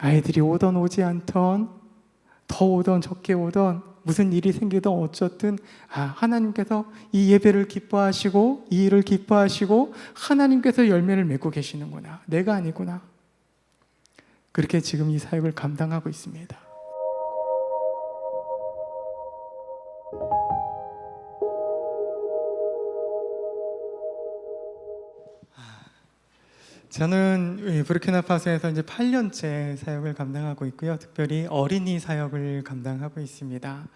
아이들이 오던 오지 않던, 더 오던 적게 오던, 무슨 일이 생기던 어쨌든 하나님께서 이 예배를 기뻐하시고 이 일을 기뻐하시고 하나님께서 열매를 맺고 계시는구나, 내가 아니구나. 그렇게 지금 이 사역을 감당하고 있습니다. 저는 부르키나파소에서 이제 8년째 사역을 감당하고 있고요. 특별히 어린이 사역을 감당하고 있습니다.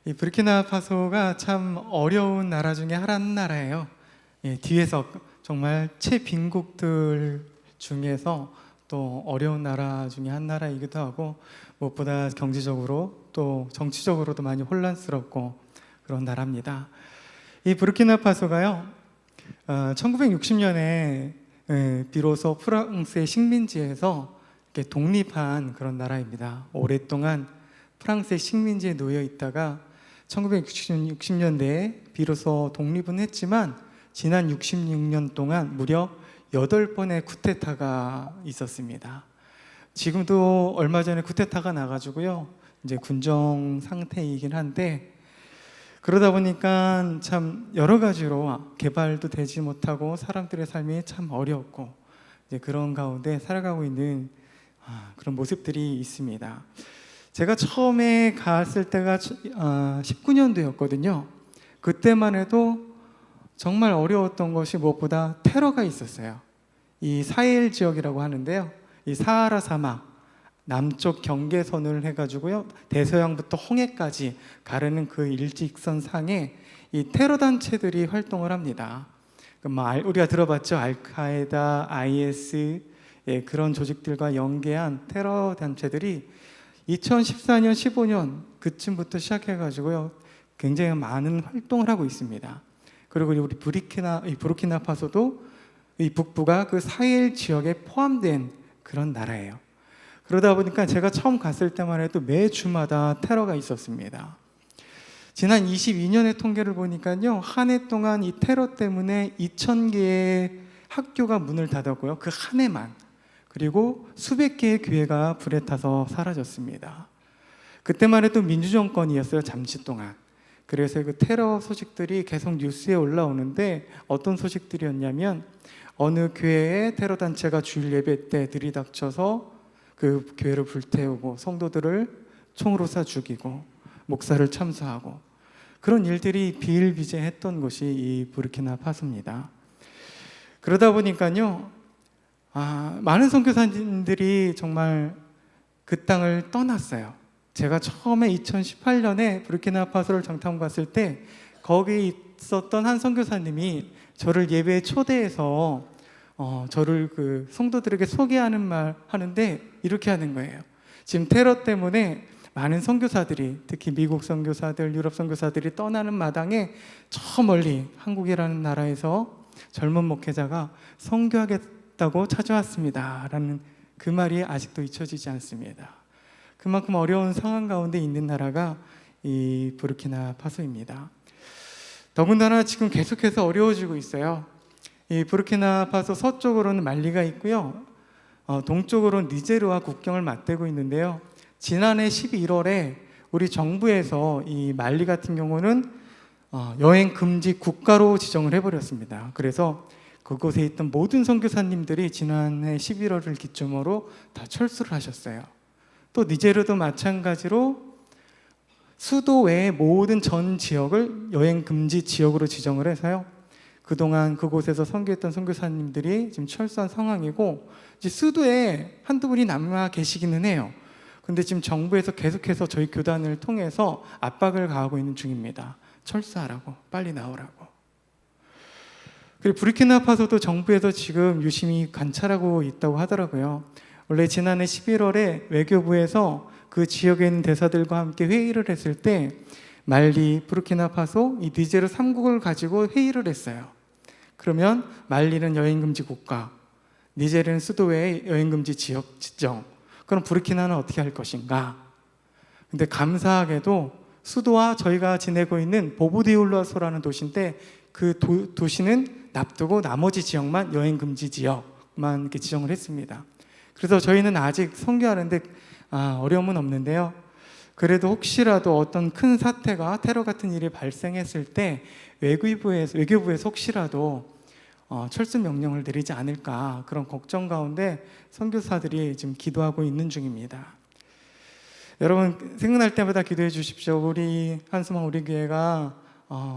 이 부르키나파소가 참 어려운 나라 중에 한 나라예요. 뒤에서 정말 최빈국들 중에서 또 어려운 나라 중에 한 나라이기도 하고, 무엇보다 경제적으로 또 정치적으로도 많이 혼란스럽고 그런 나라입니다. 이 부르키나파소가요, 1960년에 비로소 프랑스의 식민지에서 이렇게 독립한 그런 나라입니다. 오랫동안 프랑스의 식민지에 놓여 있다가 1960년대에 비로소 독립은 했지만 지난 66년 동안 무려 8번의 쿠데타가 있었습니다. 지금도 얼마 전에 쿠데타가 나가지고요, 이제 군정 상태이긴 한데, 그러다 보니까 참 여러 가지로 개발도 되지 못하고 사람들의 삶이 참 어렵고 이제 그런 가운데 살아가고 있는 그런 모습들이 있습니다. 제가 처음에 갔을 때가 19년도였거든요. 그때만 해도 정말 어려웠던 것이 무엇보다 테러가 있었어요. 이 사헬 지역이라고 하는데요, 이 사하라 사막 남쪽 경계선을 해가지고요, 대서양부터 홍해까지 가르는 그 일직선 상에 이 테러 단체들이 활동을 합니다. 우리가 들어봤죠? 알카에다, IS, 그런 조직들과 연계한 테러 단체들이 2014년, 15년 그쯤부터 시작해가지고요, 굉장히 많은 활동을 하고 있습니다. 그리고 우리 부르키나파소도 이 북부가 그 사헬 지역에 포함된 그런 나라예요. 그러다 보니까 제가 처음 갔을 때만 해도 매주마다 테러가 있었습니다. 지난 22년의 통계를 보니까요, 한 해 동안 이 테러 때문에 2,000개의 학교가 문을 닫았고요, 그 한 해만. 그리고 수백 개의 교회가 불에 타서 사라졌습니다. 그때만 해도 민주정권이었어요, 잠시 동안. 그래서 그 테러 소식들이 계속 뉴스에 올라오는데, 어떤 소식들이었냐면 어느 교회의 테러 단체가 주일 예배 때 들이닥쳐서 그 교회를 불태우고 성도들을 총으로 쏴 죽이고 목사를 참수하고, 그런 일들이 비일비재했던 곳이 이 부르키나파소입니다. 그러다 보니까요, 많은 선교사님들이 정말 그 땅을 떠났어요. 제가 처음에 2018년에 부르키나파소를 장탐 갔을 때 거기 있었던 한 선교사님이 저를 예배에 초대해서 저를 그 성도들에게 소개하는 말 하는데 이렇게 하는 거예요. 지금 테러 때문에 많은 선교사들이, 특히 미국 선교사들, 유럽 선교사들이 떠나는 마당에 저 멀리 한국이라는 나라에서 젊은 목회자가 선교하겠다고 찾아왔습니다 라는 그 말이 아직도 잊혀지지 않습니다. 그만큼 어려운 상황 가운데 있는 나라가 이 부르키나파소입니다. 더군다나 지금 계속해서 어려워지고 있어요. 이 부르키나파소 서쪽으로는 말리가 있고요, 동쪽으로는 니제르와 국경을 맞대고 있는데요, 지난해 11월에 우리 정부에서 이 말리 같은 경우는 여행 금지 국가로 지정을 해버렸습니다. 그래서 그곳에 있던 모든 선교사님들이 지난해 11월을 기점으로 다 철수를 하셨어요. 또 니제르도 마찬가지로 수도 외의 모든 전 지역을 여행 금지 지역으로 지정을 해서요, 그동안 그곳에서 선교했던 선교사님들이 지금 철수한 상황이고, 이제 수도에 한두 분이 남아 계시기는 해요. 근데 지금 정부에서 계속해서 저희 교단을 통해서 압박을 가하고 있는 중입니다. 철수하라고, 빨리 나오라고. 그리고 부르키나파소도 정부에서 지금 유심히 관찰하고 있다고 하더라고요. 원래 지난해 11월에 외교부에서 그 지역에 있는 대사들과 함께 회의를 했을 때 말리, 부르키나파소, 이 니제르 3국을 가지고 회의를 했어요. 그러면 말리는 여행금지 국가, 니제르는 수도의 여행금지 지역 지정, 그럼 부르키나는 어떻게 할 것인가? 근데 감사하게도 수도와 저희가 지내고 있는 보보디올라소라는 도시인데, 그 도시는 납두고 나머지 지역만 여행금지 지역만 이렇게 지정을 했습니다. 그래서 저희는 아직 선교하는데 어려움은 없는데요. 그래도 혹시라도 어떤 큰 사태가 테러 같은 일이 발생했을 때 외교부에서 혹시라도 철수 명령을 내리지 않을까 그런 걱정 가운데 선교사들이 지금 기도하고 있는 중입니다. 여러분 생각날 때마다 기도해 주십시오. 우리 한수망 우리 교회가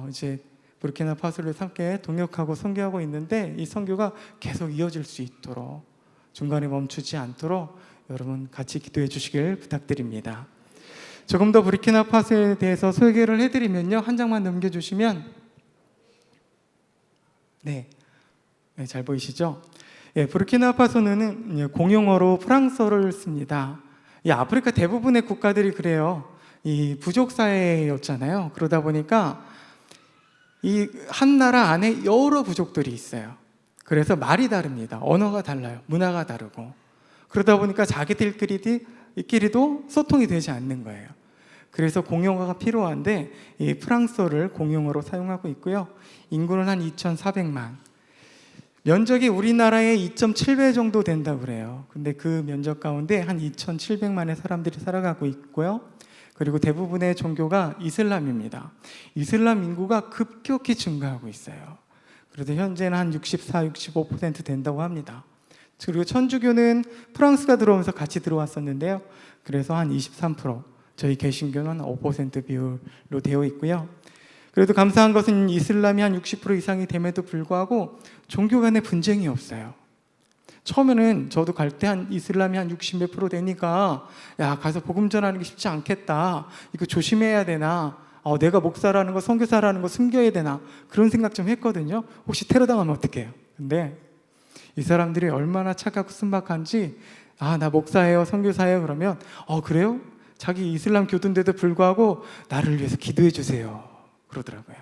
이제 부르키나파소를 함께 동역하고 선교하고 있는데 이 선교가 계속 이어질 수 있도록 중간에 멈추지 않도록 여러분 같이 기도해 주시길 부탁드립니다. 조금 더 부르키나파소에 대해서 소개를 해드리면요. 한 장만 넘겨주시면 네, 잘 보이시죠? 부르키나파소는 공용어로 프랑스어를 씁니다. 이 아프리카 대부분의 국가들이 그래요. 이 부족 사회였잖아요. 그러다 보니까 이 한 나라 안에 여러 부족들이 있어요. 그래서 말이 다릅니다. 언어가 달라요. 문화가 다르고. 그러다 보니까 자기들끼리도 소통이 되지 않는 거예요. 그래서 공용어가 필요한데 이 프랑스어를 공용어로 사용하고 있고요. 인구는 한 2,400만. 면적이 우리나라의 2.7배 정도 된다고 그래요. 근데 그 면적 가운데 한 2,700만의 사람들이 살아가고 있고요. 그리고 대부분의 종교가 이슬람입니다. 이슬람 인구가 급격히 증가하고 있어요. 그래도 현재는 한 64, 65% 된다고 합니다. 그리고 천주교는 프랑스가 들어오면서 같이 들어왔었는데요. 그래서 한 23%, 저희 개신교는 5% 비율로 되어 있고요. 그래도 감사한 것은 이슬람이 한 60% 이상이 됨에도 불구하고 종교 간의 분쟁이 없어요. 처음에는 저도 갈 때 한 이슬람이 한 60 몇 프로 되니까 야 가서 복음 전하는 게 쉽지 않겠다. 이거 조심해야 되나. 내가 목사라는 거 선교사라는 거 숨겨야 되나. 그런 생각 좀 했거든요. 혹시 테러 당하면 어떡해요. 근데 이 사람들이 얼마나 착하고 순박한지 나 목사예요 선교사예요 그러면 그래요? 자기 이슬람 교도인데도 불구하고 나를 위해서 기도해 주세요 그러더라고요.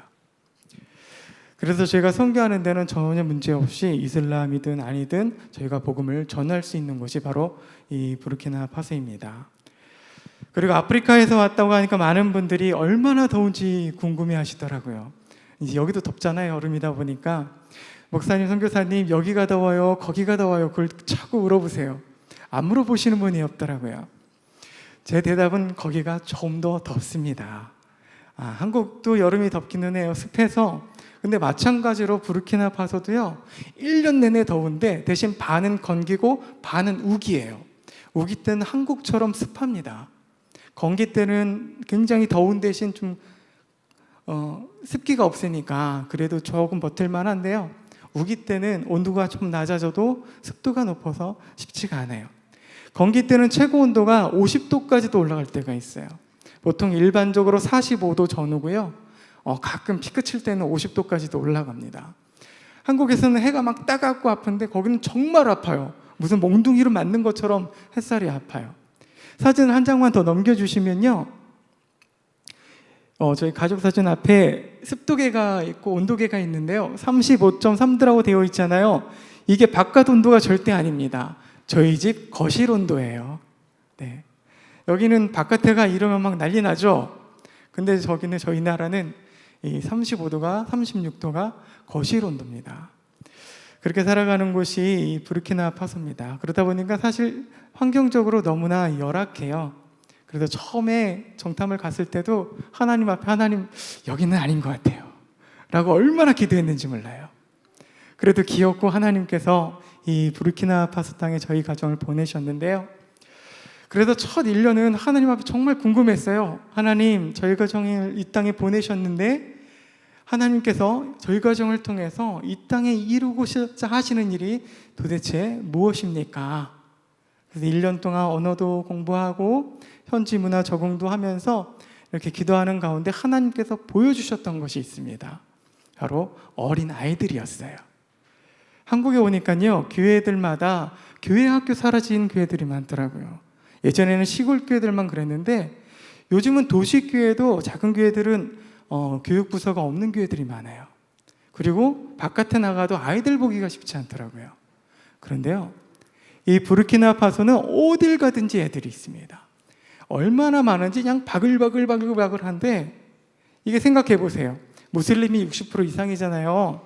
그래서 제가 선교하는 데는 전혀 문제없이 이슬람이든 아니든 저희가 복음을 전할 수 있는 곳이 바로 이 부르키나파소입니다. 그리고 아프리카에서 왔다고 하니까 많은 분들이 얼마나 더운지 궁금해 하시더라고요. 이제 여기도 덥잖아요. 여름이다 보니까 목사님, 선교사님 여기가 더워요 거기가 더워요 그걸 자꾸 물어보세요. 안 물어보시는 분이 없더라고요. 제 대답은 거기가 좀 더 덥습니다. 한국도 여름이 덥기는 해요. 습해서. 근데 마찬가지로 부르키나파소도요 1년 내내 더운데 대신 반은 건기고 반은 우기예요. 우기 때는 한국처럼 습합니다. 건기 때는 굉장히 더운 대신 좀 습기가 없으니까 그래도 조금 버틸 만한데요. 우기 때는 온도가 좀 낮아져도 습도가 높아서 쉽지가 않아요. 건기 때는 최고 온도가 50도까지도 올라갈 때가 있어요. 보통 일반적으로 45도 전후고요. 가끔 피크 칠 때는 50도까지도 올라갑니다. 한국에서는 해가 막 따갑고 아픈데 거기는 정말 아파요. 무슨 몽둥이로 맞는 것처럼 햇살이 아파요. 사진 한 장만 더 넘겨주시면요. 저희 가족 사진 앞에 습도계가 있고 온도계가 있는데요. 35.3도라고 되어 있잖아요. 이게 바깥 온도가 절대 아닙니다. 저희 집 거실 온도예요. 네. 여기는 바깥에가 이러면 막 난리 나죠. 근데 저희 나라는 이 35도가 36도가 거실 온도입니다. 그렇게 살아가는 곳이 이 부르키나파소입니다. 그러다 보니까 사실 환경적으로 너무나 열악해요. 그래서 처음에 정탐을 갔을 때도 하나님 앞에 하나님 여기는 아닌 것 같아요 라고 얼마나 기도했는지 몰라요. 그래도 귀엽고 하나님께서 이 부르키나파소 땅에 저희 가정을 보내셨는데요. 그래서 첫 1년은 하나님 앞에 정말 궁금했어요. 하나님 저희 가정을 이 땅에 보내셨는데 하나님께서 저희 가정을 통해서 이 땅에 이루고자 하시는 일이 도대체 무엇입니까? 그래서 1년 동안 언어도 공부하고 현지 문화 적응도 하면서 이렇게 기도하는 가운데 하나님께서 보여주셨던 것이 있습니다. 바로 어린 아이들이었어요. 한국에 오니까요 교회들마다 교회 학교 사라진 교회들이 많더라고요. 예전에는 시골 교회들만 그랬는데 요즘은 도시 교회도 작은 교회들은 교육부서가 없는 교회들이 많아요. 그리고 바깥에 나가도 아이들 보기가 쉽지 않더라고요. 그런데요 이 부르키나파소는 어딜 가든지 애들이 있습니다. 얼마나 많은지 그냥 바글바글한데 이게 생각해 보세요. 무슬림이 60% 이상이잖아요.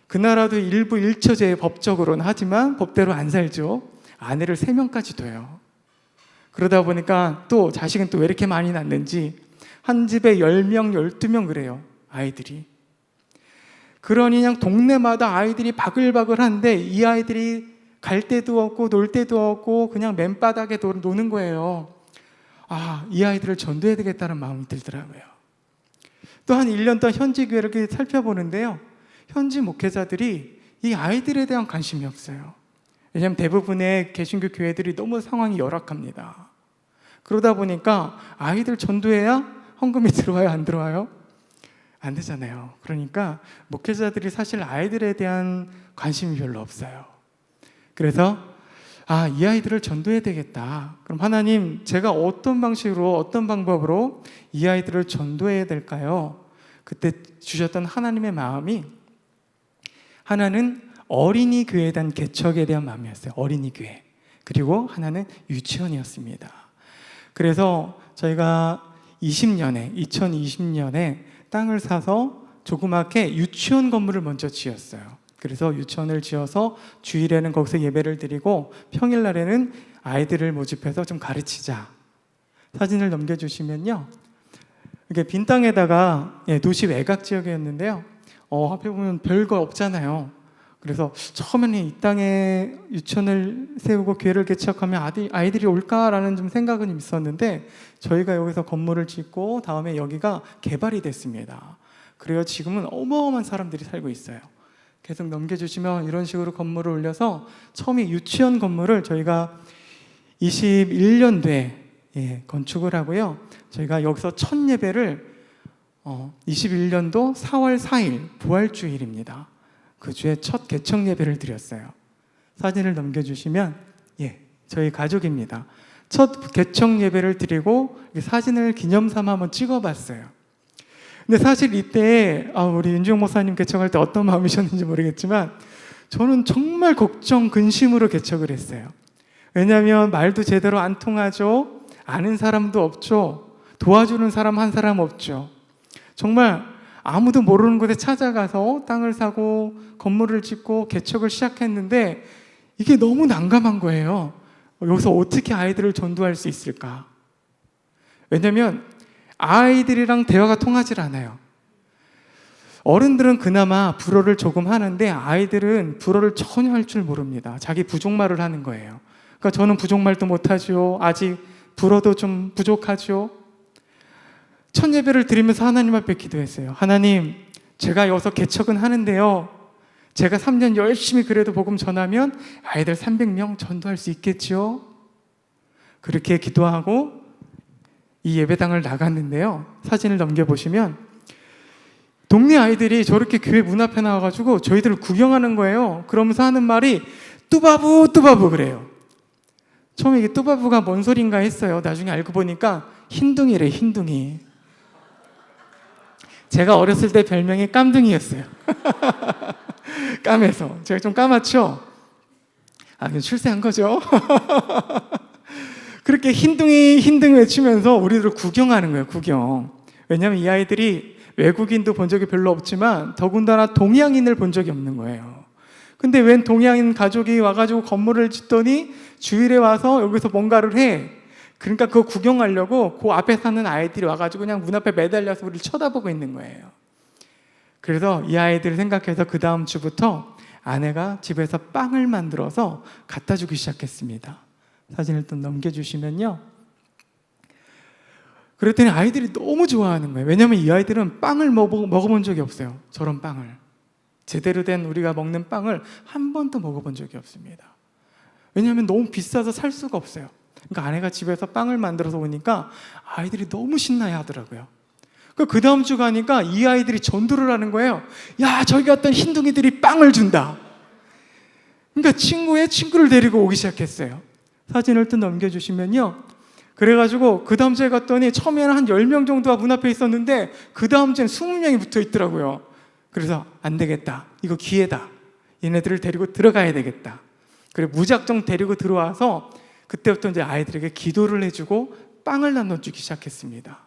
그 나라도 일부 일처제 법적으로는 하지만 법대로 안 살죠. 아내를 3명까지 둬요. 그러다 보니까 또 자식은 또 왜 이렇게 많이 낳는지 한 집에 10명, 12명 그래요, 아이들이. 그러니 그냥 동네마다 아이들이 바글바글한데 이 아이들이 갈 데도 없고 놀 데도 없고 그냥 맨바닥에 노는 거예요. 아, 이 아이들을 전도해야 되겠다는 마음이 들더라고요. 또 한 1년 동안 현지 교회를 이렇게 살펴보는데요, 현지 목회자들이 이 아이들에 대한 관심이 없어요. 왜냐하면 대부분의 개신교 교회들이 너무 상황이 열악합니다. 그러다 보니까 아이들 전도해야 헌금이 들어와요, 안 들어와요? 안 되잖아요. 그러니까 목회자들이 사실 아이들에 대한 관심이 별로 없어요. 그래서 이 아이들을 전도해야 되겠다. 그럼 하나님, 제가 어떤 방식으로, 어떤 방법으로 이 아이들을 전도해야 될까요? 그때 주셨던 하나님의 마음이, 하나는 어린이 교회에 대한 개척에 대한 마음이었어요. 어린이 교회. 그리고 하나는 유치원이었습니다. 그래서 저희가 2020년에 땅을 사서 조그맣게 유치원 건물을 먼저 지었어요. 그래서 유치원을 지어서 주일에는 거기서 예배를 드리고 평일날에는 아이들을 모집해서 좀 가르치자. 사진을 넘겨주시면요, 이게 빈 땅에다가 도시 외곽 지역이었는데요, 앞에 보면 별거 없잖아요. 그래서 처음에는 이 땅에 유치원을 세우고 교회를 개척하면 아이들이 올까라는 좀 생각은 있었는데, 저희가 여기서 건물을 짓고 다음에 여기가 개발이 됐습니다. 그래요, 지금은 어마어마한 사람들이 살고 있어요. 계속 넘겨주시면 이런 식으로 건물을 올려서 처음에 유치원 건물을 저희가 21년도에 건축을 하고요, 저희가 여기서 첫 예배를 21년도 4월 4일 부활주일입니다. 그 주에 첫 개척 예배를 드렸어요. 사진을 넘겨주시면 저희 가족입니다. 첫 개척 예배를 드리고 사진을 기념삼아 한번 찍어봤어요. 근데 사실 이때 우리 윤지용 목사님 개척할 때 어떤 마음이셨는지 모르겠지만 저는 정말 걱정, 근심으로 개척을 했어요. 왜냐하면 말도 제대로 안 통하죠. 아는 사람도 없죠. 도와주는 사람 한 사람 없죠. 정말 아무도 모르는 곳에 찾아가서 땅을 사고 건물을 짓고 개척을 시작했는데 이게 너무 난감한 거예요. 여기서 어떻게 아이들을 전도할 수 있을까? 왜냐하면 아이들이랑 대화가 통하질 않아요. 어른들은 그나마 불어를 조금 하는데 아이들은 불어를 전혀 할 줄 모릅니다. 자기 부족말을 하는 거예요. 그러니까 저는 부족말도 못하죠. 아직 불어도 좀 부족하죠. 첫 예배를 드리면서 하나님 앞에 기도했어요. 하나님, 제가 여기서 개척은 하는데요, 제가 3년 열심히 그래도 복음 전하면 아이들 300명 전도할 수 있겠죠? 그렇게 기도하고 이 예배당을 나갔는데요, 사진을 넘겨보시면 동네 아이들이 저렇게 교회 문 앞에 나와가지고 저희들을 구경하는 거예요. 그러면서 하는 말이 뚜바부 뚜바부 그래요. 처음에 이게 뚜바부가 뭔 소린가 했어요. 나중에 알고 보니까 흰둥이래, 흰둥이. 제가 어렸을 때 별명이 깜둥이였어요. 까매서. 제가 좀 까맣죠? 그냥 출세한 거죠. 그렇게 흰둥이 외치면서 우리들을 구경하는 거예요, 구경. 왜냐하면 이 아이들이 외국인도 본 적이 별로 없지만 더군다나 동양인을 본 적이 없는 거예요. 근데 웬 동양인 가족이 와가지고 건물을 짓더니 주일에 와서 여기서 뭔가를 해. 그러니까 그거 구경하려고 그 앞에 사는 아이들이 와가지고 그냥 문 앞에 매달려서 우리를 쳐다보고 있는 거예요. 그래서 이 아이들을 생각해서 그 다음 주부터 아내가 집에서 빵을 만들어서 갖다 주기 시작했습니다. 사진을 또 넘겨주시면요, 그랬더니 아이들이 너무 좋아하는 거예요. 왜냐하면 이 아이들은 빵을 먹어본 적이 없어요. 저런 빵을. 제대로 된 우리가 먹는 빵을 한 번도 먹어본 적이 없습니다. 왜냐하면 너무 비싸서 살 수가 없어요. 그러니까 아내가 집에서 빵을 만들어서 오니까 아이들이 너무 신나해 하더라고요. 그 다음 주 가니까 이 아이들이 전도를 하는 거예요. 야, 저기 어떤 흰둥이들이 빵을 준다. 그러니까 친구를 데리고 오기 시작했어요. 사진을 또 넘겨주시면요, 그래가지고 그 다음 주에 갔더니 처음에는 한 10명 정도가 문 앞에 있었는데 그 다음 주엔 20명이 붙어 있더라고요. 그래서 안 되겠다, 이거 기회다, 얘네들을 데리고 들어가야 되겠다. 그래 무작정 데리고 들어와서 그때부터 이제 아이들에게 기도를 해주고 빵을 나눠주기 시작했습니다.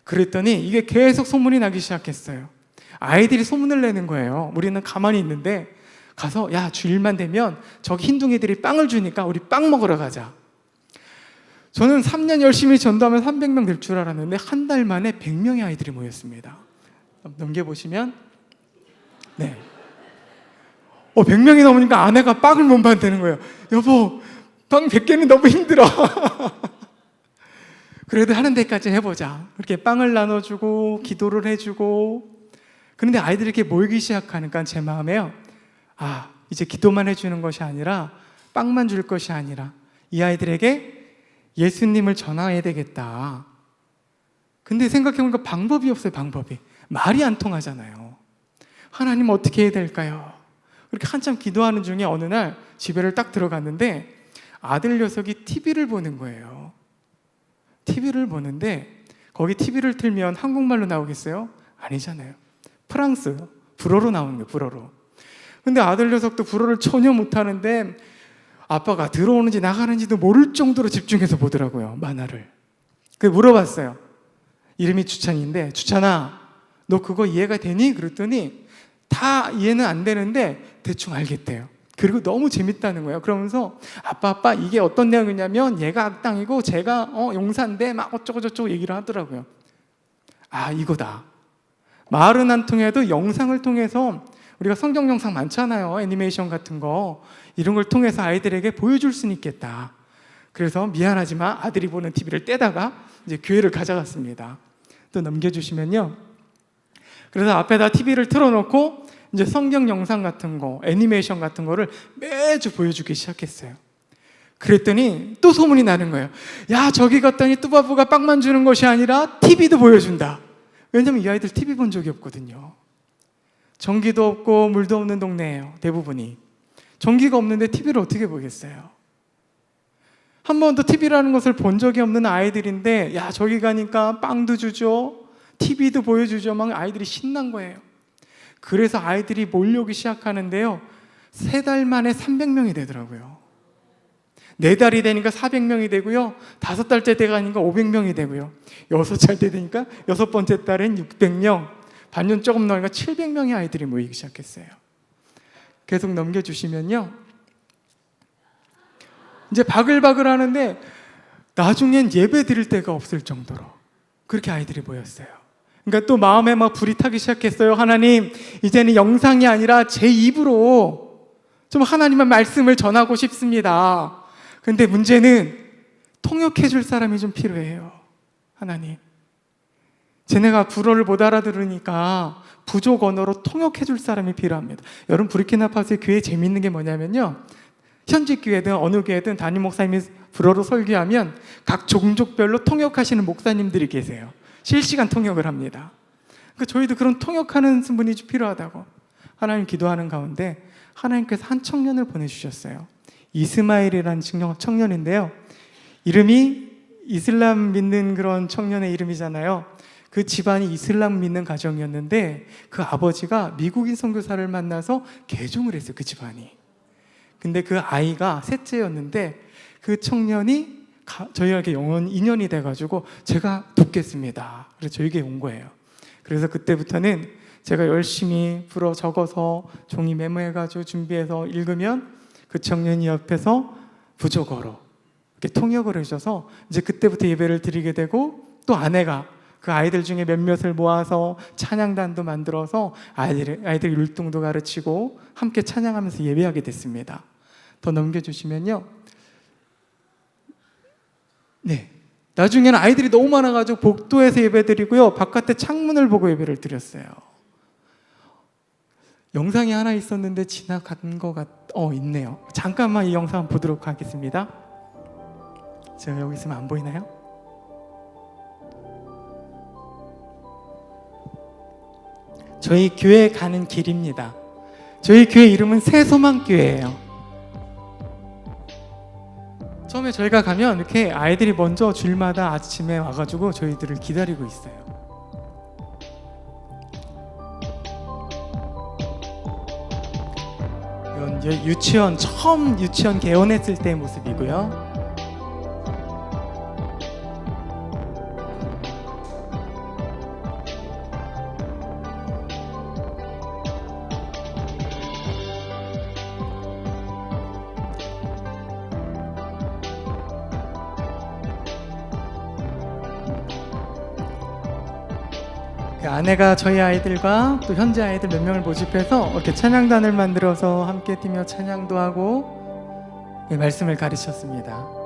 그랬더니 이게 계속 소문이 나기 시작했어요. 아이들이 소문을 내는 거예요. 우리는 가만히 있는데 가서 야, 주일만 되면 저기 흰둥이들이 빵을 주니까 우리 빵 먹으러 가자. 저는 3년 열심히 전도하면 300명 될 줄 알았는데 한 달 만에 100명의 아이들이 모였습니다. 넘겨보시면 네. 100명이 넘으니까 아내가 빵을 못 만드는 거예요. 여보, 빵 100개는 너무 힘들어. 그래도 하는 데까지 해보자. 그렇게 빵을 나눠주고 기도를 해주고, 그런데 아이들이 이렇게 모이기 시작하니까 제 마음에요, 아, 이제 기도만 해주는 것이 아니라 빵만 줄 것이 아니라 이 아이들에게 예수님을 전해야 되겠다. 근데 생각해보니까 방법이 없어요. 방법이. 말이 안 통하잖아요. 하나님 어떻게 해야 될까요? 그렇게 한참 기도하는 중에 어느 날 집에를 딱 들어갔는데 아들 녀석이 TV를 보는 거예요. TV를 보는데 거기 TV를 틀면 한국말로 나오겠어요? 아니잖아요. 프랑스, 불어로 나오는 거예요. 불어로. 근데 아들 녀석도 불어를 전혀 못하는데 아빠가 들어오는지 나가는지도 모를 정도로 집중해서 보더라고요. 만화를. 그래서 물어봤어요. 이름이 주찬인데, 주찬아, 너 그거 이해가 되니? 그랬더니 다 이해는 안 되는데 대충 알겠대요. 그리고 너무 재밌다는 거예요. 그러면서 아빠 이게 어떤 내용이냐면 얘가 악당이고 제가 용사인데 막 어쩌고저쩌고 얘기를 하더라고요. 아, 이거다. 말은 안 통해도 영상을 통해서, 우리가 성경 영상 많잖아요. 애니메이션 같은 거. 이런 걸 통해서 아이들에게 보여줄 수는 있겠다. 그래서 미안하지만 아들이 보는 TV를 떼다가 이제 교회를 가져갔습니다. 또 넘겨주시면요. 그래서 앞에다 TV를 틀어놓고 이제 성경 영상 같은 거, 애니메이션 같은 거를 매주 보여주기 시작했어요. 그랬더니 또 소문이 나는 거예요. 야, 저기 갔더니 뚜바부가 빵만 주는 것이 아니라 TV도 보여준다. 왜냐면 이 아이들 TV 본 적이 없거든요. 전기도 없고 물도 없는 동네예요. 대부분이. 전기가 없는데 TV를 어떻게 보겠어요? 한 번도 TV라는 것을 본 적이 없는 아이들인데, 야, 저기 가니까 빵도 주죠, TV도 보여주죠. 막 아이들이 신난 거예요. 그래서 아이들이 몰려오기 시작하는데요, 3달 만에 300명이 되더라고요. 4달이 되니까 400명이 되고요, 5달째 돼가니까 500명이 되고요, 6살 때 되니까 6번째 달엔 600명, 반년 조금 넘으니까 700명의 아이들이 모이기 시작했어요. 계속 넘겨주시면요, 이제 바글바글 하는데 나중엔 예배 드릴 데가 없을 정도로 그렇게 아이들이 모였어요. 그러니까 또 마음에 막 불이 타기 시작했어요. 하나님, 이제는 영상이 아니라 제 입으로 좀 하나님의 말씀을 전하고 싶습니다. 근데 문제는 통역해 줄 사람이 좀 필요해요. 하나님, 쟤네가 불어를 못 알아들으니까 부족 언어로 통역해 줄 사람이 필요합니다. 여러분, 부르키나파소의 교회 재미있는 게 뭐냐면요, 현지 교회든 어느 교회든 담임 목사님이 불어로 설교하면 각 종족별로 통역하시는 목사님들이 계세요. 실시간 통역을 합니다. 그러니까 저희도 그런 통역하는 분이 필요하다고 하나님 기도하는 가운데 하나님께서 한 청년을 보내주셨어요. 이스마일이라는 청년인데요, 이름이 이슬람 믿는 그런 청년의 이름이잖아요. 그 집안이 이슬람 믿는 가정이었는데 그 아버지가 미국인 선교사를 만나서 개종을 했어요. 그 집안이. 근데 그 아이가 셋째였는데 그 청년이 저희에게 영원 인연이 돼가지고 제가 돕겠습니다. 그래서 저에게 온 거예요. 그래서 그때부터는 제가 열심히 불어 적어서 종이 메모해가지고 준비해서 읽으면 그 청년이 옆에서 부족어로 이렇게 통역을 해줘서 이제 그때부터 예배를 드리게 되고, 또 아내가 그 아이들 중에 몇몇을 모아서 찬양단도 만들어서 아이들 율동도 가르치고 함께 찬양하면서 예배하게 됐습니다. 더 넘겨주시면요, 네, 나중에는 아이들이 너무 많아가지고 복도에서 예배드리고요, 바깥에 창문을 보고 예배를 드렸어요. 영상이 하나 있었는데 지나간 것 있네요. 잠깐만 이 영상 보도록 하겠습니다. 제가 여기 있으면 안 보이나요? 저희 교회 가는 길입니다. 저희 교회 이름은 새소망교회예요. 처음에 저희가 가면 이렇게 아이들이 먼저 줄마다 아침에 와가지고 저희들을 기다리고 있어요. 이건 유치원, 처음 유치원 개원했을 때의 모습이고요. 아내가 저희 아이들과 또 현재 아이들 몇 명을 모집해서 이렇게 찬양단을 만들어서 함께 뛰며 찬양도 하고 말씀을 가르쳤습니다.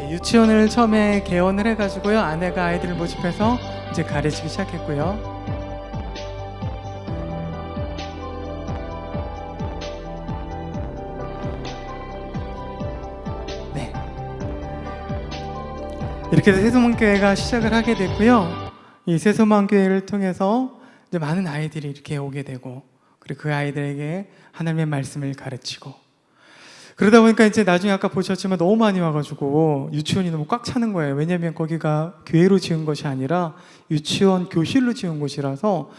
유치원을 처음에 개원을 해가지고요, 아내가 아이들을 모집해서 이제 가르치기 시작했고요. 네, 이렇게 해서 새소망교회가 시작을 하게 됐고요. 이 새소망교회를 통해서 이제 많은 아이들이 이렇게 오게 되고, 그리고 그 아이들에게 하나님의 말씀을 가르치고, 그러다 보니까 이제 나중에 아까 보셨지만 너무 많이 와가지고 유치원이 너무 꽉 차는 거예요. 왜냐하면 거기가 교회로 지은 것이 아니라 유치원 교실로 지은 곳이라서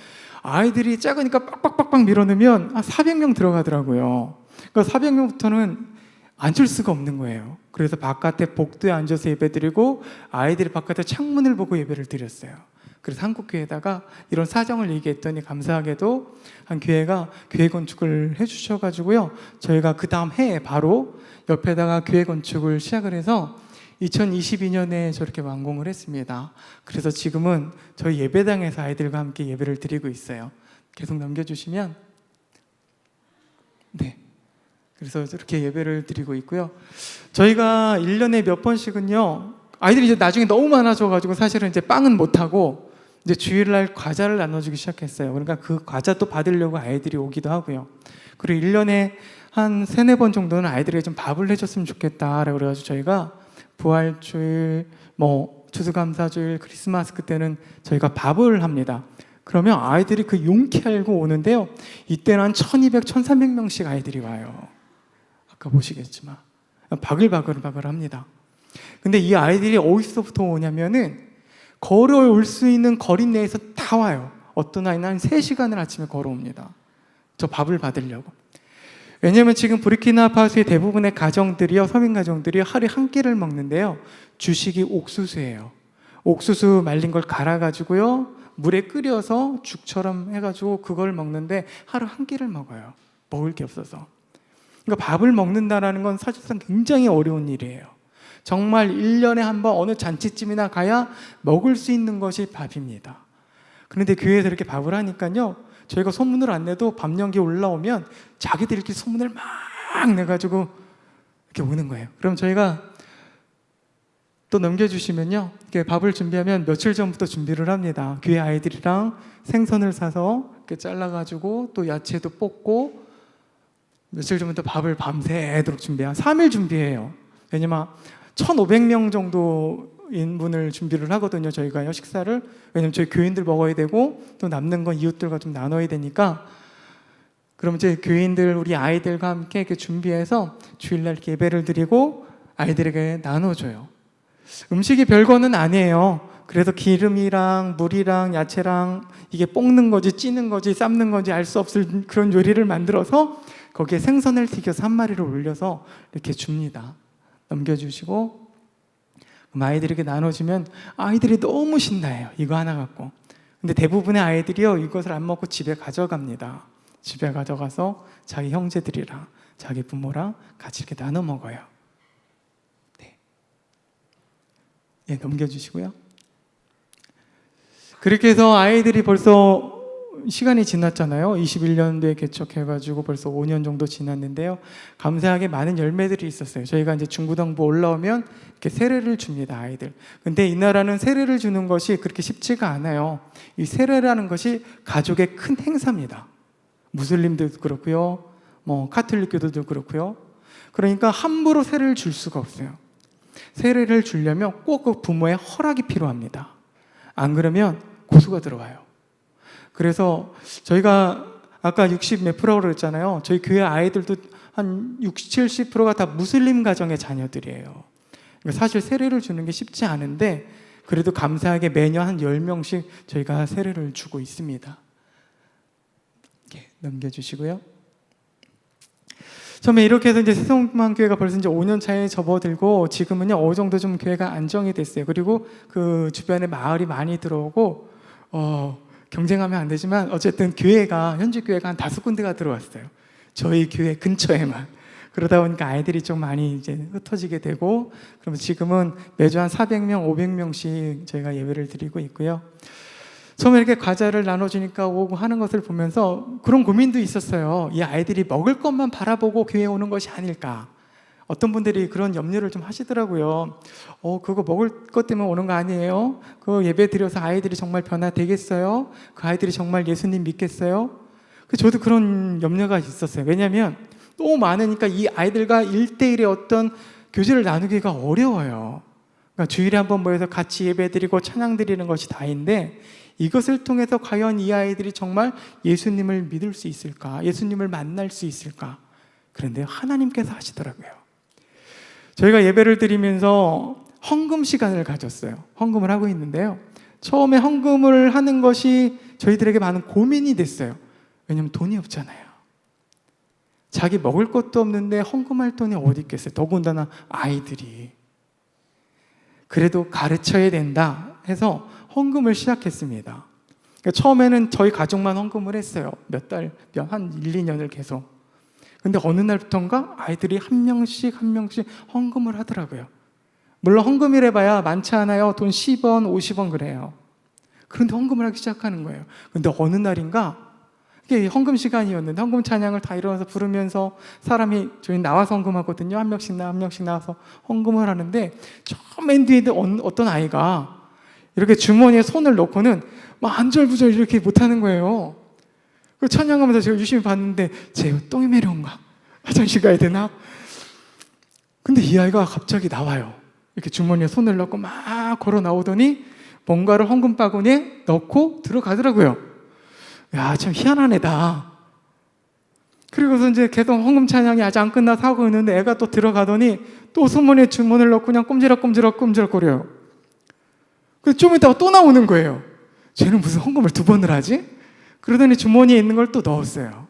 아이들이 작으니까 빡빡빡빡 밀어넣으면 한 400명 들어가더라고요. 그러니까 400명부터는 앉을 수가 없는 거예요. 그래서 바깥에 복도에 앉아서 예배드리고 아이들이 바깥에 창문을 보고 예배를 드렸어요. 그래서 한국교회에다가 이런 사정을 얘기했더니 감사하게도 한 교회가 교회 건축을 해주셔가지고요, 저희가 그 다음 해에 바로 옆에다가 교회 건축을 시작을 해서 2022년에 저렇게 완공을 했습니다. 그래서 지금은 저희 예배당에서 아이들과 함께 예배를 드리고 있어요. 계속 넘겨주시면, 네, 그래서 저렇게 예배를 드리고 있고요. 저희가 1년에 몇 번씩은요, 아이들이 이제 나중에 너무 많아져가지고 사실은 이제 빵은 못하고 이제 주일날 과자를 나눠주기 시작했어요. 그러니까 그 과자 또 받으려고 아이들이 오기도 하고요. 그리고 1년에 한 3-4번 정도는 아이들에게 좀 밥을 해줬으면 좋겠다라고 그래가지고 저희가 부활주일, 추수감사주일, 크리스마스 그때는 저희가 밥을 합니다. 그러면 아이들이 그 용케 알고 오는데요, 이때는 한 1200, 1300명씩 아이들이 와요. 아까 보시겠지만 바글바글 합니다. 근데 이 아이들이 어디서부터 오냐면은 걸어올 수 있는 거리 내에서 다 와요. 어떤 아이는 한 3시간을 아침에 걸어옵니다. 저 밥을 받으려고. 왜냐하면 지금 부르키나파소의 대부분의 가정들이요, 서민 가정들이 하루에 한 끼를 먹는데요, 주식이 옥수수예요. 옥수수 말린 걸 갈아가지고요, 물에 끓여서 죽처럼 해가지고 그걸 먹는데 하루 한 끼를 먹어요. 먹을 게 없어서. 그러니까 밥을 먹는다는 건 사실상 굉장히 어려운 일이에요. 정말 1년에 한 번 어느 잔치집이나 가야 먹을 수 있는 것이 밥입니다. 그런데 교회에서 이렇게 밥을 하니까요, 저희가 소문을 안 내도 밥 연기 올라오면 자기들끼리 소문을 막 내가지고 이렇게 오는 거예요. 그럼 저희가 또 넘겨주시면요, 이렇게 밥을 준비하면 며칠 전부터 준비를 합니다. 교회 아이들이랑 생선을 사서 이렇게 잘라가지고 또 야채도 볶고 며칠 전부터 밥을 밤새도록 준비해요. 3일 준비해요. 왜냐면 1,500명 정도 인분을 준비를 하거든요, 저희가요, 식사를. 왜냐면 저희 교인들 먹어야 되고 또 남는 건 이웃들과 좀 나눠야 되니까. 그럼 이제 교인들, 우리 아이들과 함께 이렇게 준비해서 주일날 이렇게 예배를 드리고 아이들에게 나눠줘요. 음식이 별거는 아니에요. 그래서 기름이랑 물이랑 야채랑 이게 볶는 거지 찌는 거지 삶는 건지 알 수 없을 그런 요리를 만들어서 거기에 생선을 튀겨서 한 마리를 올려서 이렇게 줍니다. 넘겨주시고, 그럼 아이들에게 나눠주면 아이들이 너무 신나해요, 이거 하나 갖고. 근데 대부분의 아이들이요, 이것을 안 먹고 집에 가져갑니다. 집에 가져가서 자기 형제들이랑 자기 부모랑 같이 이렇게 나눠 먹어요. 네, 네, 넘겨주시고요. 그렇게 해서 아이들이 벌써 시간이 지났잖아요. 21년도에 개척해가지고 벌써 5년 정도 지났는데요. 감사하게 많은 열매들이 있었어요. 저희가 이제 중고등부 올라오면 이렇게 세례를 줍니다, 아이들. 근데 이 나라는 세례를 주는 것이 그렇게 쉽지가 않아요. 이 세례라는 것이 가족의 큰 행사입니다. 무슬림들도 그렇고요, 카톨릭교도도 그렇고요. 그러니까 함부로 세례를 줄 수가 없어요. 세례를 주려면 꼭 그 부모의 허락이 필요합니다. 안 그러면 고소가 들어와요. 그래서 저희가 아까 60 몇 프로라고 그랬잖아요. 저희 교회 아이들도 한 60, 70%가 다 무슬림 가정의 자녀들이에요. 그러니까 사실 세례를 주는 게 쉽지 않은데 그래도 감사하게 매년 한 10명씩 저희가 세례를 주고 있습니다. 넘겨주시고요. 처음에 이렇게 해서 이제 새송만교회가 벌써 이제 5년 차에 접어들고 지금은요 어느 정도 좀 교회가 안정이 됐어요. 그리고 그 주변에 마을이 많이 들어오고 경쟁하면 안 되지만 어쨌든 교회가 현지 교회가 한 5군데가 들어왔어요. 저희 교회 근처에만. 그러다 보니까 아이들이 좀 많이 이제 흩어지게 되고, 그러면 지금은 매주 한 400명, 500명씩 저희가 예배를 드리고 있고요. 처음에 이렇게 과자를 나눠주니까 오고 하는 것을 보면서 그런 고민도 있었어요. 이 아이들이 먹을 것만 바라보고 교회에 오는 것이 아닐까. 어떤 분들이 그런 염려를 좀 하시더라고요. 그거 먹을 것 때문에 오는 거 아니에요? 그 예배 드려서 아이들이 정말 변화되겠어요? 그 아이들이 정말 예수님 믿겠어요? 저도 그런 염려가 있었어요. 왜냐하면 너무 많으니까 이 아이들과 1대1의 어떤 교제를 나누기가 어려워요. 그러니까 주일에 한번 모여서 같이 예배 드리고 찬양 드리는 것이 다인데, 이것을 통해서 과연 이 아이들이 정말 예수님을 믿을 수 있을까? 예수님을 만날 수 있을까? 그런데 하나님께서 하시더라고요. 저희가 예배를 드리면서 헌금 시간을 가졌어요. 헌금을 하고 있는데요. 처음에 헌금을 하는 것이 저희들에게 많은 고민이 됐어요. 왜냐하면 돈이 없잖아요. 자기 먹을 것도 없는데 헌금할 돈이 어디 있겠어요. 더군다나 아이들이. 그래도 가르쳐야 된다 해서 헌금을 시작했습니다. 그러니까 처음에는 저희 가족만 헌금을 했어요. 몇 달, 한 1, 2년을 계속. 근데 어느 날부터인가 아이들이 한 명씩 헌금을 하더라고요. 물론 헌금이라 봐야 많지 않아요. 돈 10원, 50원 그래요. 그런데 헌금을 하기 시작하는 거예요. 근데 어느 날인가 이게 헌금 시간이었는데 헌금 찬양을 다 일어나서 부르면서 사람이 저희 나와서 헌금하거든요. 한 명씩 나와서 헌금을 하는데 저 맨 뒤에 어떤 아이가 이렇게 주머니에 손을 넣고는 막 안절부절 이렇게 못하는 거예요. 그 찬양하면서 제가 유심히 봤는데 쟤 똥이 매려운가? 화장실 가야 되나? 근데 이 아이가 갑자기 나와요. 이렇게 주머니에 손을 넣고 막 걸어 나오더니 뭔가를 헌금 바구니에 넣고 들어가더라고요. 야, 참 희한한 애다. 그리고서 이제 계속 헌금 찬양이 아직 안 끝나서 하고 있는데 애가 또 들어가더니 또 주머니에 주문을 넣고 그냥 꼼지락거려요. 그래서 좀 이따가 또 나오는 거예요. 쟤는 무슨 헌금을 2번을 하지? 그러더니 주머니에 있는 걸 또 넣었어요.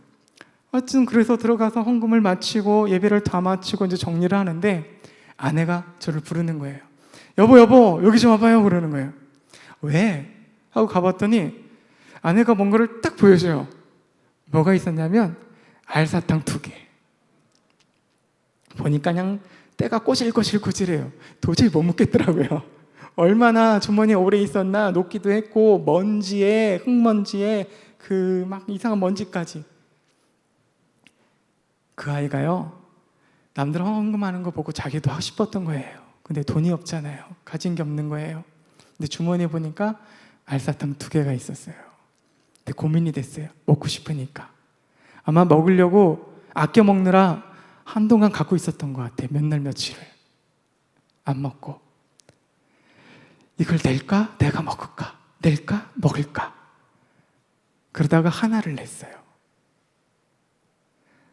하여튼 그래서 들어가서 헌금을 마치고 예배를 다 마치고 이제 정리를 하는데 아내가 저를 부르는 거예요. 여보, 여기 좀 와봐요. 그러는 거예요. 왜? 하고 가봤더니 아내가 뭔가를 딱 보여줘요. 뭐가 있었냐면 알사탕 2개. 보니까 그냥 때가 꼬질꼬질해요. 도저히 못 먹겠더라고요. 얼마나 주머니에 오래 있었나 녹기도 했고 먼지에 흙먼지에 그 막 이상한 먼지까지. 그 아이가요 남들 헌금하는 거 보고 자기도 하고 싶었던 거예요. 근데 돈이 없잖아요. 가진 게 없는 거예요. 근데 주머니에 보니까 알사탕 2개가 있었어요. 근데 고민이 됐어요. 먹고 싶으니까. 아마 먹으려고 아껴 먹느라 한동안 갖고 있었던 것 같아요. 몇 날 며칠을 안 먹고. 이걸 낼까? 내가 먹을까? 낼까? 먹을까? 그러다가 하나를 냈어요.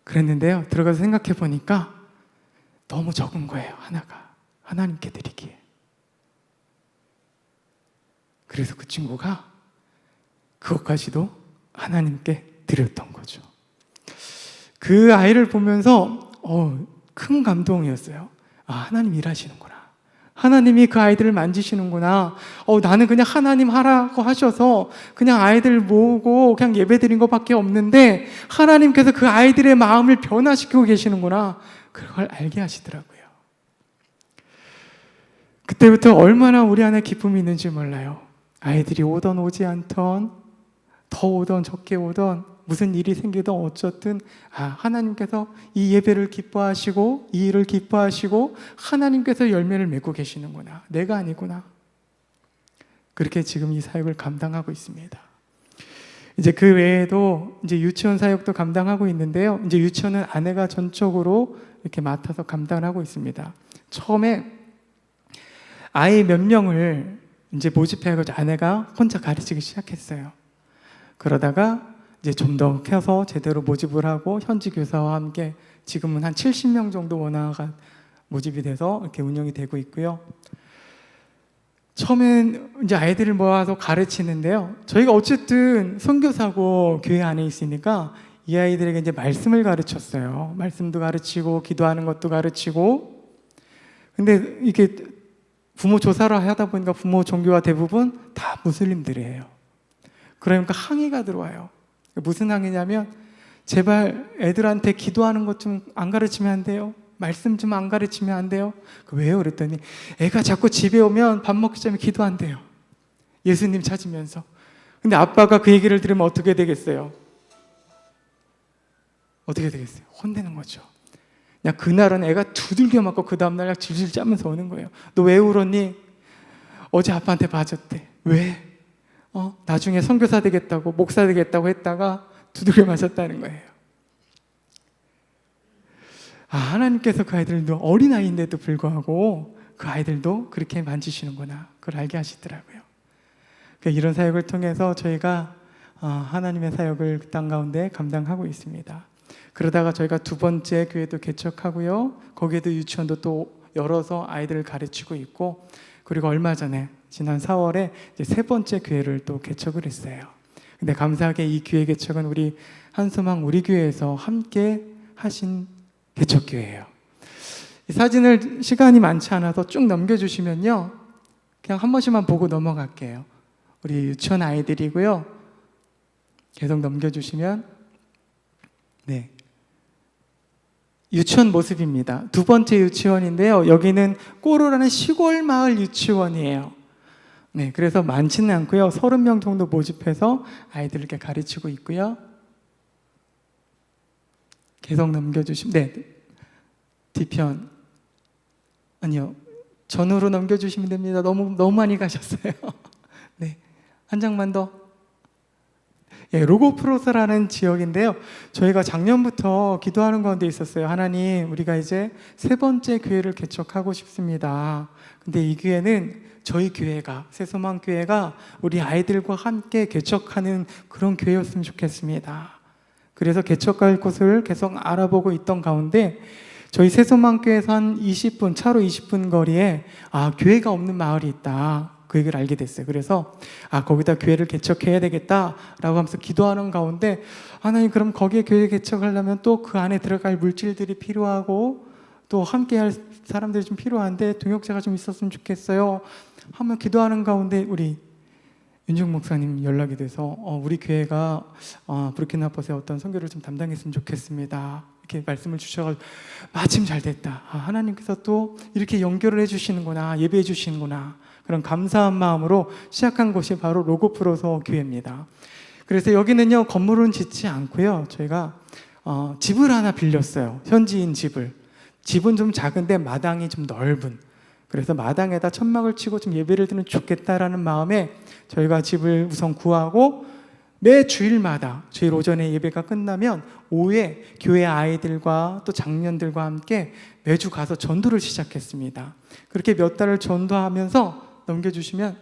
그랬는데요, 들어가서 생각해 보니까 너무 적은 거예요. 하나가 하나님께 드리기에. 그래서 그 친구가 그것까지도 하나님께 드렸던 거죠. 그 아이를 보면서 큰 감동이었어요. 하나님 일하시는구나. 하나님이 그 아이들을 만지시는구나. 나는 그냥 하나님 하라고 하셔서 그냥 아이들 모으고 그냥 예배 드린 것밖에 없는데 하나님께서 그 아이들의 마음을 변화시키고 계시는구나. 그걸 알게 하시더라고요. 그때부터 얼마나 우리 안에 기쁨이 있는지 몰라요. 아이들이 오던 오지 않던, 더 오던 적게 오던, 무슨 일이 생기든 어쨌든 하나님께서 이 예배를 기뻐하시고 이 일을 기뻐하시고 하나님께서 열매를 맺고 계시는구나. 내가 아니구나. 그렇게 지금 이 사역을 감당하고 있습니다. 이제 그 외에도 이제 유치원 사역도 감당하고 있는데요. 이제 유치원은 아내가 전적으로 이렇게 맡아서 감당을 하고 있습니다. 처음에 아이 몇 명을 이제 모집해가지고 아내가 혼자 가르치기 시작했어요. 그러다가 이제 좀 더 켜서 제대로 모집을 하고 현지 교사와 함께 지금은 한 70명 정도 원화가 모집이 돼서 이렇게 운영이 되고 있고요. 처음엔 이제 아이들을 모아서 가르치는데요. 저희가 어쨌든 선교사고 교회 안에 있으니까 이 아이들에게 이제 말씀을 가르쳤어요. 말씀도 가르치고 기도하는 것도 가르치고. 근데 이게 부모 조사를 하다 보니까 부모 종교가 대부분 다 무슬림들이에요. 그러니까 항의가 들어와요. 무슨 항의냐면 제발 애들한테 기도하는 것 좀 안 가르치면 안 돼요? 말씀 좀 안 가르치면 안 돼요? 왜요? 그랬더니 애가 자꾸 집에 오면 밥 먹기 전에 기도한대요. 예수님 찾으면서. 근데 아빠가 그 얘기를 들으면 어떻게 되겠어요? 어떻게 되겠어요? 혼내는 거죠. 그냥 그날은 애가 두들겨 맞고 그 다음날 그냥 질질 짜면서 오는 거예요. 너 왜 울었니? 어제 아빠한테 맞았대. 왜? 나중에 선교사 되겠다고 목사 되겠다고 했다가 두들겨 맞았다는 거예요. 하나님께서 그 아이들도 어린아이인데도 불구하고 그 아이들도 그렇게 만지시는구나, 그걸 알게 하시더라고요. 이런 사역을 통해서 저희가 하나님의 사역을 그 땅 가운데 감당하고 있습니다. 그러다가 저희가 두 번째 교회도 개척하고요, 거기에도 유치원도 또 열어서 아이들을 가르치고 있고, 그리고 얼마 전에 지난 4월에 이제 세 번째 교회를 또 개척을 했어요. 근데 감사하게 이 교회 개척은 우리 한소망 우리 교회에서 함께 하신 개척교회예요. 이 사진을 시간이 많지 않아서 쭉 넘겨주시면요, 그냥 한 번씩만 보고 넘어갈게요. 우리 유치원 아이들이고요. 계속 넘겨주시면, 네, 유치원 모습입니다. 두 번째 유치원인데요, 여기는 꼬로라는 시골 마을 유치원이에요. 네, 그래서 많지는 않고요, 30명 정도 모집해서 아이들을 이렇게 가르치고 있고요. 계속 넘겨주시면, 네, 뒤편, 아니요, 전으로 넘겨주시면 됩니다. 너무 많이 가셨어요. 네, 한 장만 더. 예, 로고프로스라는 지역인데요, 저희가 작년부터 기도하는 가운데 있었어요. 하나님, 우리가 이제 세 번째 교회를 개척하고 싶습니다. 근데 이 교회는 저희 교회가, 새소망교회가 우리 아이들과 함께 개척하는 그런 교회였으면 좋겠습니다. 그래서 개척할 곳을 계속 알아보고 있던 가운데 저희 새소망교회에서 한 20분, 차로 20분 거리에 교회가 없는 마을이 있다, 그 얘기를 알게 됐어요. 그래서 거기다 교회를 개척해야 되겠다라고 하면서 기도하는 가운데, 하나님, 그럼 거기에 교회 개척하려면 또 그 안에 들어갈 물질들이 필요하고 또 함께할 사람들이 좀 필요한데 동역자가 좀 있었으면 좋겠어요 하면, 기도하는 가운데 우리 윤중 목사님 연락이 돼서 우리 교회가 부르키나파소의 어떤 선교를 좀 담당했으면 좋겠습니다, 이렇게 말씀을 주셔가지고 마침 잘 됐다. 하나님께서 또 이렇게 연결을 해주시는구나, 예배해 주시는구나, 그런 감사한 마음으로 시작한 곳이 바로 로고프로서 교회입니다. 그래서 여기는요, 건물은 짓지 않고요, 저희가 집을 하나 빌렸어요. 현지인 집을. 집은 좀 작은데 마당이 좀 넓은, 그래서 마당에다 천막을 치고 좀 예배를 드리면 좋겠다라는 마음에 저희가 집을 우선 구하고, 매 주일마다 주일 오전에 예배가 끝나면 오후에 교회 아이들과 또 장년들과 함께 매주 가서 전도를 시작했습니다. 그렇게 몇 달을 전도하면서, 넘겨주시면,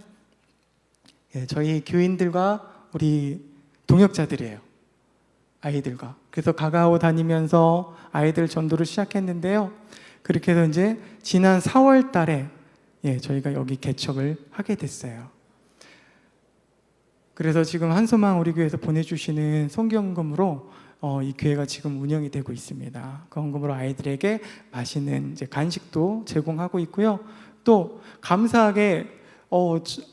저희 교인들과 우리 동역자들이에요, 아이들과. 그래서 가가오 다니면서 아이들 전도를 시작했는데요, 그렇게 해서 이제 지난 4월 달에 저희가 여기 개척을 하게 됐어요. 그래서 지금 한소망 우리 교회에서 보내주시는 성경금으로 이 교회가 지금 운영이 되고 있습니다. 그 헌금으로 아이들에게 맛있는 이제 간식도 제공하고 있고요. 또 감사하게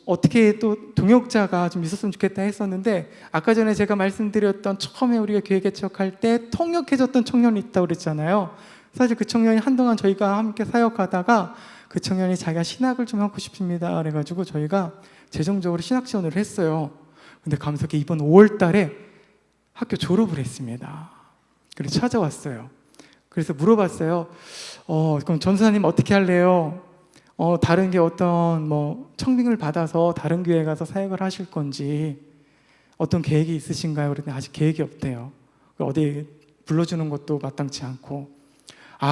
어떻게 또 동역자가 좀 있었으면 좋겠다 했었는데, 아까 전에 제가 말씀드렸던 처음에 우리가 교회 개척할 때 통역해줬던 청년이 있다고 그랬잖아요. 사실 그 청년이 한동안 저희가 함께 사역하다가 그 청년이 자기가 신학을 좀 하고 싶습니다 그래가지고 저희가 재정적으로 신학 지원을 했어요. 근데 감사하게 이번 5월 달에 학교 졸업을 했습니다. 그래서 찾아왔어요. 그래서 물어봤어요. 그럼 전사님 어떻게 할래요? 다른 게 어떤 청빙을 받아서 다른 교회 가서 사역을 하실 건지 어떤 계획이 있으신가요? 그랬더니 아직 계획이 없대요. 어디 불러주는 것도 마땅치 않고,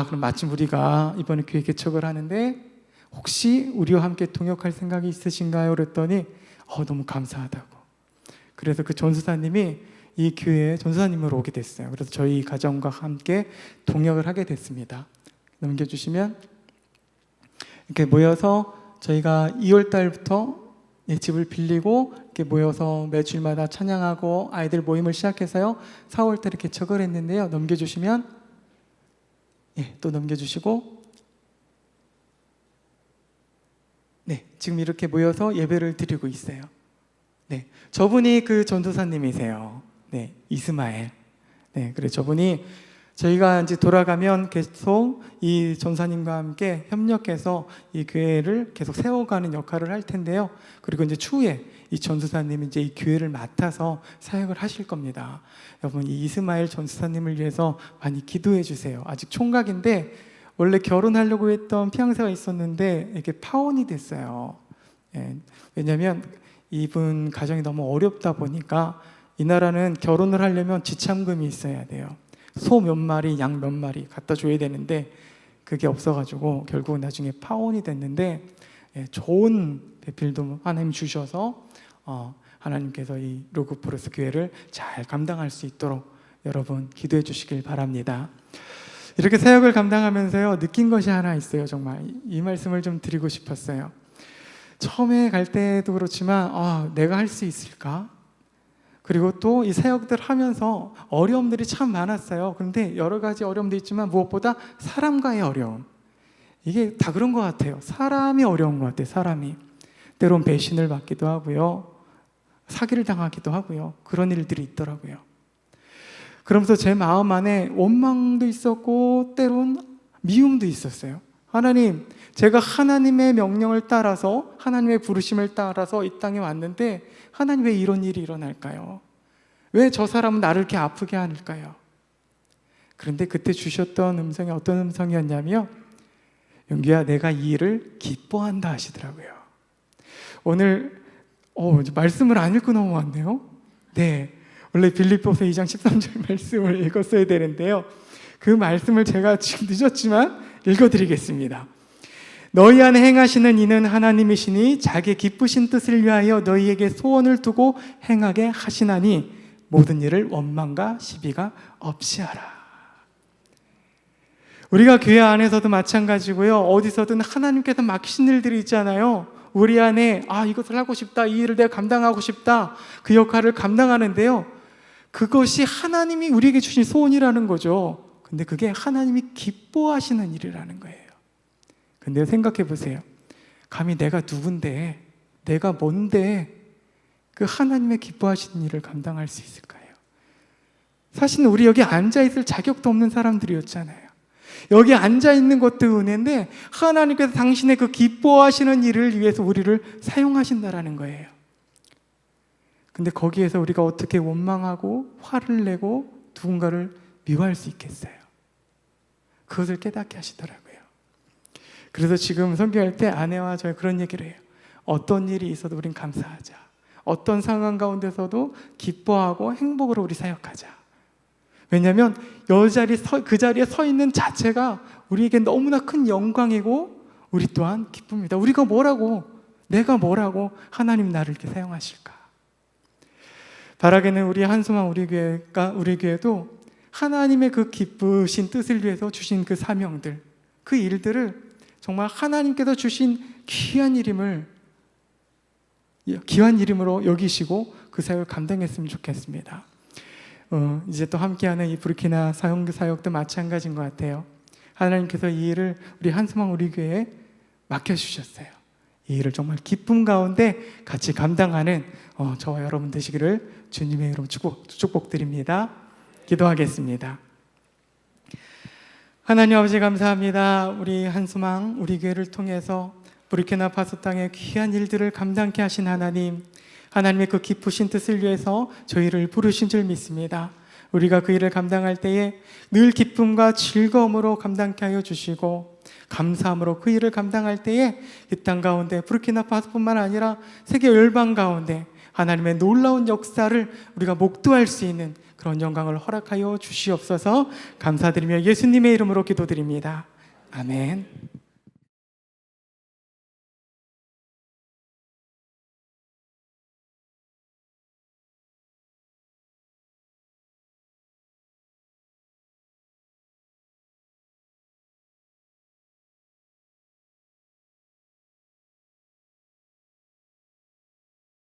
그럼 마침 우리가 이번에 교회 개척을 하는데 혹시 우리와 함께 동역할 생각이 있으신가요? 그랬더니 너무 감사하다고. 그래서 그 전수사님이 이 교회에 전수사님으로 오게 됐어요. 그래서 저희 가정과 함께 동역을 하게 됐습니다. 넘겨주시면, 이렇게 모여서 저희가 2월 달부터 집을 빌리고 이렇게 모여서 매주일마다 찬양하고 아이들 모임을 시작해서요 4월달에 개척을 했는데요. 넘겨주시면 또 넘겨주시고 지금 이렇게 모여서 예배를 드리고 있어요. 저분이 그 전도사님이세요. 이스마엘. 그래 저분이 저희가 이제 돌아가면 계속 이 전사님과 함께 협력해서 이 교회를 계속 세워가는 역할을 할 텐데요. 그리고 이제 추후에 이 전도사님이 이제 이 교회를 맡아서 사역을 하실 겁니다. 여러분 이 이스마엘 전도사님을 위해서 많이 기도해 주세요. 아직 총각인데 원래 결혼하려고 했던 피앙새가 있었는데 이게 파혼이 됐어요. 왜냐하면 이분 가정이 너무 어렵다 보니까 이 나라는 결혼을 하려면 지참금이 있어야 돼요. 소 몇 마리, 양 몇 마리 갖다 줘야 되는데 그게 없어가지고 결국 나중에 파혼이 됐는데 좋은 배필도 하나님 주셔서 하나님께서 이 로그포레스 교회를 잘 감당할 수 있도록 여러분 기도해 주시길 바랍니다. 이렇게 사역을 감당하면서요 느낀 것이 하나 있어요. 정말 이 말씀을 좀 드리고 싶었어요. 처음에 갈 때도 그렇지만 내가 할 수 있을까? 그리고 또 이 사역들 하면서 어려움들이 참 많았어요. 그런데 여러 가지 어려움도 있지만 무엇보다 사람과의 어려움, 이게 다 그런 것 같아요. 사람이 어려운 것 같아요. 사람이 때론 배신을 받기도 하고요, 사기를 당하기도 하고요, 그런 일들이 있더라고요. 그러면서 제 마음 안에 원망도 있었고 때론 미움도 있었어요. 하나님, 제가 하나님의 명령을 따라서 하나님의 부르심을 따라서 이 땅에 왔는데 하나님 왜 이런 일이 일어날까요? 왜 저 사람은 나를 이렇게 아프게 하실까요? 그런데 그때 주셨던 음성이 어떤 음성이었냐면 용기야 내가 이 일을 기뻐한다 하시더라고요. 오늘 말씀을 안 읽고 넘어왔네요. 원래 빌립보서 2장 13절 말씀을 읽었어야 되는데요. 그 말씀을 제가 지금 늦었지만 읽어드리겠습니다. 너희 안에 행하시는 이는 하나님이시니 자기 기쁘신 뜻을 위하여 너희에게 소원을 두고 행하게 하시나니 모든 일을 원망과 시비가 없이 하라. 우리가 교회 안에서도 마찬가지고요, 어디서든 하나님께서 맡기신 일들이 있잖아요. 우리 안에 이것을 하고 싶다, 이 일을 내가 감당하고 싶다, 그 역할을 감당하는데요, 그것이 하나님이 우리에게 주신 소원이라는 거죠. 근데 그게 하나님이 기뻐하시는 일이라는 거예요. 근데 생각해 보세요. 감히 내가 누군데, 내가 뭔데 그 하나님의 기뻐하시는 일을 감당할 수 있을까요? 사실은 우리 여기 앉아있을 자격도 없는 사람들이었잖아요. 여기 앉아있는 것도 은혜인데 하나님께서 당신의 그 기뻐하시는 일을 위해서 우리를 사용하신다라는 거예요. 근데 거기에서 우리가 어떻게 원망하고 화를 내고 누군가를 미워할 수 있겠어요? 그것을 깨닫게 하시더라고요. 그래서 지금 선교할 때 아내와 저희 그런 얘기를 해요. 어떤 일이 있어도 우린 감사하자. 어떤 상황 가운데서도 기뻐하고 행복으로 우리 사역하자. 왜냐하면 그 자리에 서 있는 자체가 우리에게 너무나 큰 영광이고 우리 또한 기쁩니다. 우리가 뭐라고, 내가 뭐라고 하나님 나를 이렇게 사용하실까? 바라기는 우리 한소망 우리 교회도 하나님의 그 기쁘신 뜻을 위해서 주신 그 사명들, 그 일들을 정말 하나님께서 주신 귀한 이름으로 여기시고 그 사역을 감당했으면 좋겠습니다. 이제 또 함께하는 이 부르키나 사역도 마찬가지인 것 같아요. 하나님께서 이 일을 우리 한소망 우리 교회에 맡겨주셨어요. 이 일을 정말 기쁨 가운데 같이 감당하는 저와 여러분 되시기를 주님의 이름으로 축복드립니다. 기도하겠습니다. 하나님 아버지 감사합니다. 우리 한소망 우리 교회를 통해서 부르키나파소 땅의 귀한 일들을 감당케 하신 하나님의 그 기쁘신 뜻을 위해서 저희를 부르신 줄 믿습니다. 우리가 그 일을 감당할 때에 늘 기쁨과 즐거움으로 감당케 하여 주시고 감사함으로 그 일을 감당할 때에 이 땅 가운데 부르키나파소뿐만 아니라 세계 열방 가운데 하나님의 놀라운 역사를 우리가 목도할 수 있는 그런 영광을 허락하여 주시옵소서. 감사드리며 예수님의 이름으로 기도드립니다. 아멘.